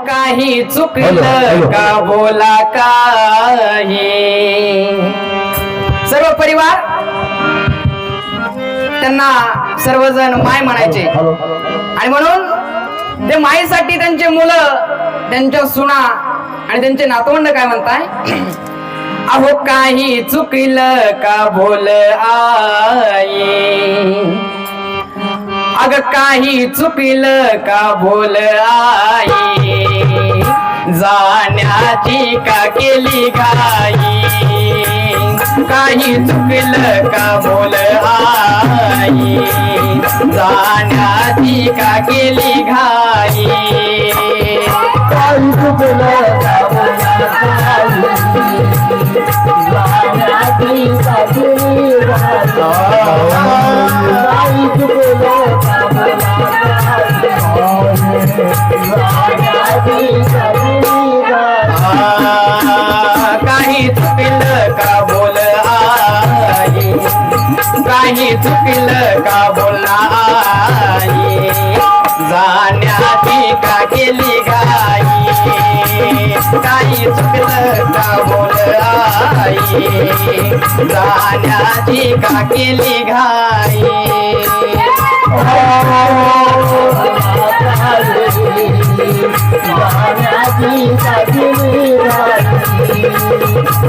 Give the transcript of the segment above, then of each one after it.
काही चुकलं का बोला काही. सर्व परिवार त्यांना सर्वजण माय म्हणायचे आणि म्हणून ते मायेसाठी त्यांचे मुलं, त्यांच्या सुना आणि त्यांचे नातवंड काय म्हणताय, अहो काही चुकलं का बोल आई, अग काही चुकलं का बोल आई, जाण्याची का केली घाई, काही चुकलं का बोल आई, जाण्याची का केली घाई, काही चुकलं का बोला काही, जाण्याची का केली घाई, काही चुकलं का बोला काही, जाण्याची का केली घाई, काही चुकलं का बोल आई, काही चुकलं का बोलना आई, जाण्याची का केली घाई, काही चुकलं का बोल आई, जाण्याची का केली घाई. जाण्याची का केली घाई,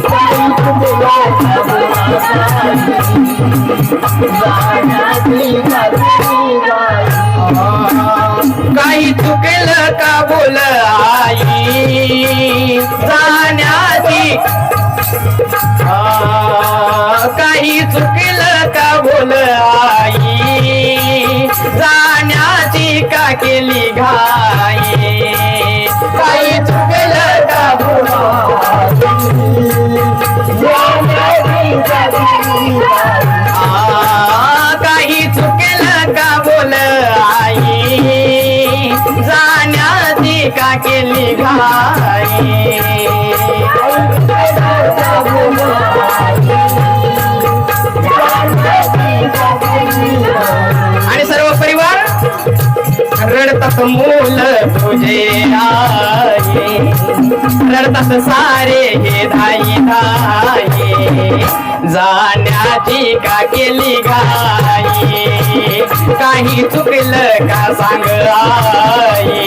काही चुकलं का बोला जाण्याची का केली घाई, काही चुकलं का बोल आई, जाण्याची काही चुकलं का बोल आई, जाण्याची का केली घाई, काही चुकलं का बोल जाण्याची का केली घाई, काही चुकलं का बोल आई, जाण्याची का केली घाई. आणि सर्व परिवार रडतात मूल तुझे आई, रडतात सारे हे धाई धाई, जाण्याची का केली घाई, काही चुकलं का सांग आई,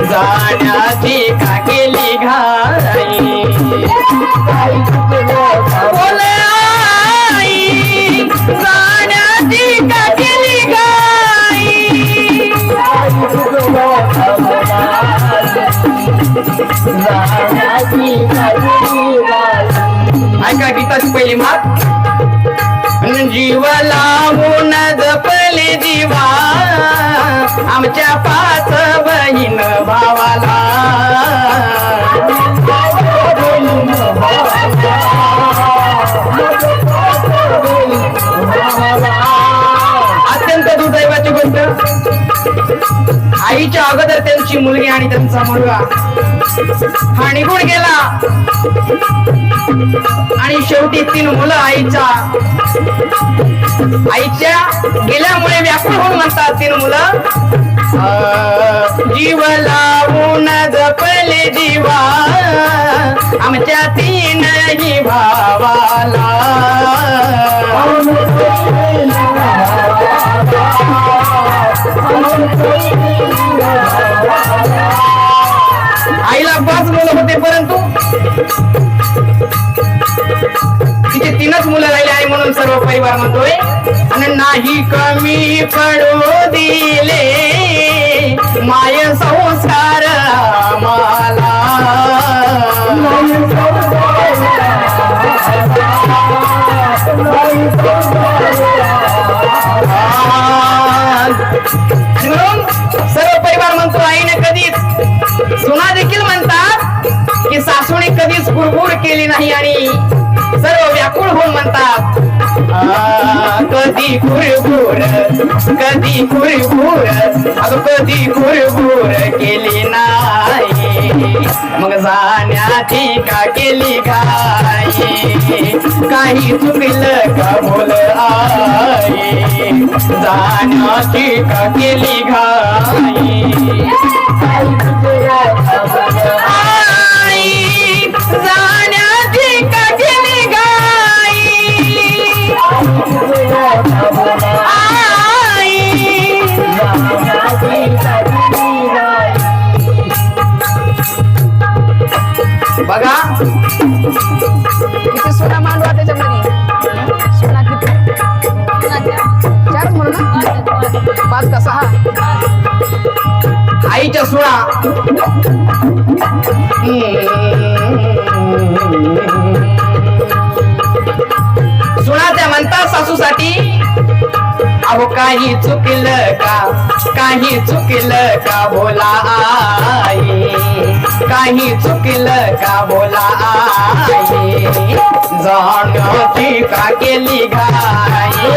जाण्याची का केली घाई, काही चुकलं का बोल आई, जाण्याची का केली घाई. काही चुकलं का बोला जाण्याची का केली घाई, ऐका गीताची पहिली मात, जीव लावून जपले जीवा आमच्या पाच बहीण भावाला, अत्यंत दुर्दैवाची गोष्ट, आईच्या अगोदर त्यांची मुलगी आणि त्यांचा मुलगा हा निघून गेला आणि शेवटी 3 मुलं आईच्या गेल्यामुळे व्याकुळ होऊन म्हणतात 3 मुलं, जीव लावून जपले जीवा आमच्या 3ही भावाला, आईला 5 मुलं होते परंतु तिचे 3च मुलं राहिले आहे म्हणून सर्व परिवार म्हणतोय, आणि नाही कमी पडू दिले माय संस्कार आम्हाला, म्हणून सर्व परिवार म्हणतो आईने कधीच, सुना देखील म्हणतात की सासूने कधीच कुरबुर केली नाही आणि सर्व व्याकुळ होऊन म्हणतात, कधी कुरबुर कधी कुरबुर, अगं कधी कुरबुर केली नाही, मग जाण्याची का केली घाई, काही चुकलं का बोल आई जाण्याची का केली घाई काही तुझं खबर आई जाण्याची का केली घाई तुझं खबर आई जाण्याची कधी नाही बघा किती सोना मांडवा त्याच्यामध्ये सोना किती चार म्हणू ना 5 का 6 आईच्या सुळा सुळा त्या म्हणतात सासूसाठी अहो काही चुकलं का बोला आई काही चुकलं का बोला आई जाण्याची का केली घाई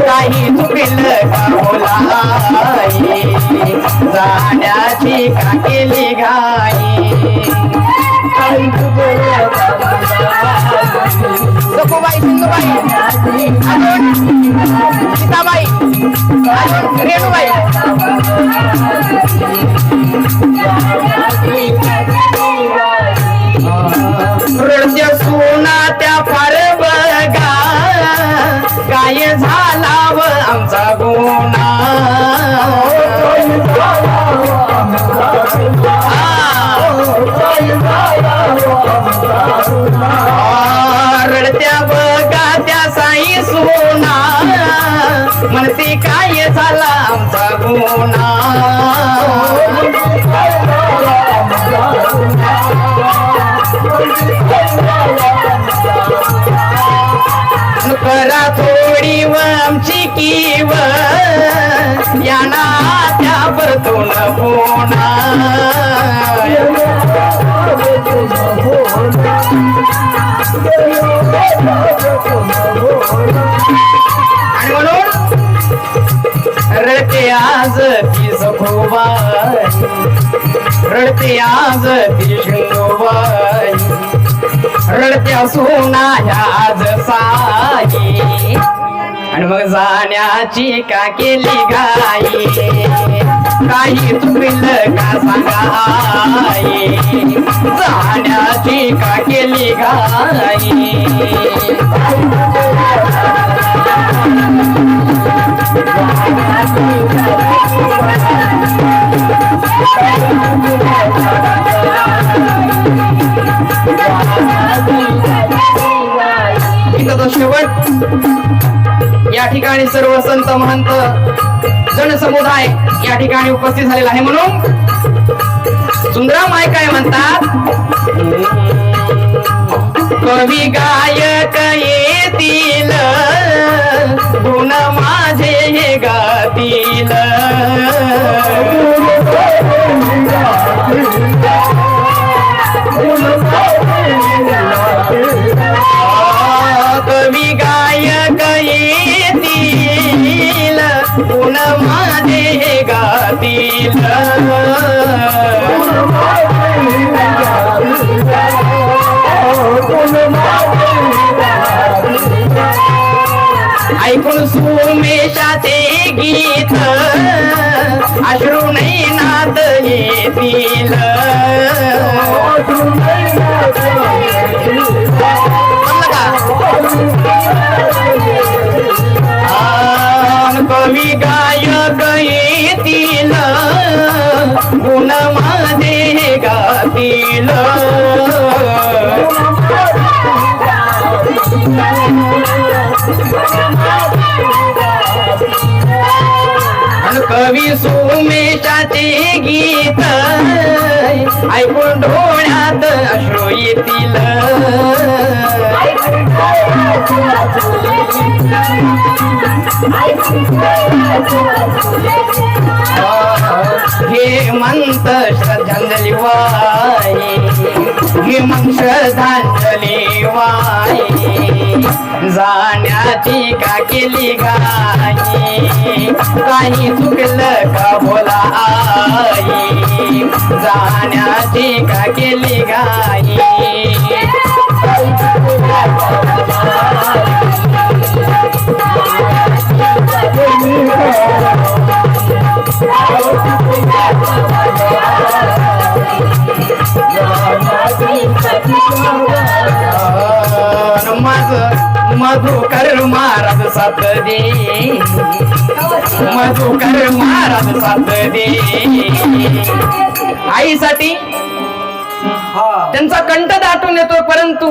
काही चुकलं का बोला आई जाण्याची का केली घाई काही तुझं खबर सखूबाई सिंधुबाई अजून सीताबाई अजून रेणुबाई रडत्या सोना त्या फार बघा काय झाला व आमचा गुन्हा रडत्या बघा त्या साई सोना म्हणते काय झाला आमचा गुन्हा करा थोडी व आमची कीव यांना त्या परतून पोना आणि म्हणून रडते आज ती सखूबाई रडते आज ती शिंगोबाई रडत्या सोना आज साई आणि मग जाण्याची का केली घाई काही चुकलं का सांगा आई जाण्याची का केली घाई इथं तो शेवट या ठिकाणी सर्व संत महंत जनसमुदाय या ठिकाणी उपस्थित झालेला आहे म्हणून सुंदराम माय काय म्हणतात कवी गायक येतील गुण माझे हे गातील कवी गायक येतील गुण माझे हे गातील ऐकून सुमेशाचे गीत अश्रू नयनात येतील कवी गायक येतील गुण माझे गातील कवी सुमेशाचे गीत ऐकून डोळ्यात अश्रू येतील हे मंत श्रद्धांजली वाई हे मग श्रद्धांजली वाई जाण्याची का केली घाई काही चुकलं का बोला आई जाण्याची का केली घाई माझ मधुकर महाराज साथ दे, मधुकर महाराज साथ दे. आईसाठी त्यांचा कंठ दाटून येतो, परंतु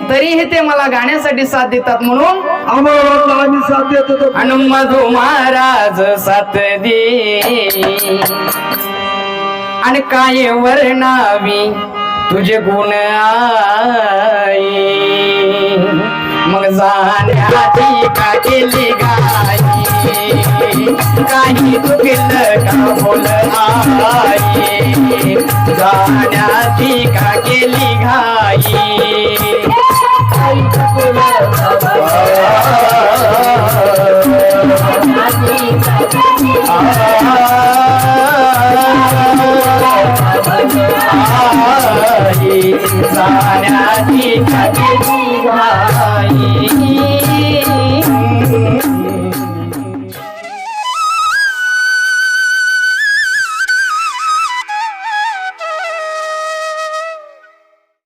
तरीही ते मला गाण्यासाठी साथ देतात, म्हणून आम्हाला आम्ही साथ देत होतो. आणि मधु महाराज साथ दे. आणि काय वर्णावी तुझे गुण आई, मग जाण्याची का केली गाई, काही चुकलं का बोल आई, जाण्याची का केली घाई. जाण्याची का केली घाई.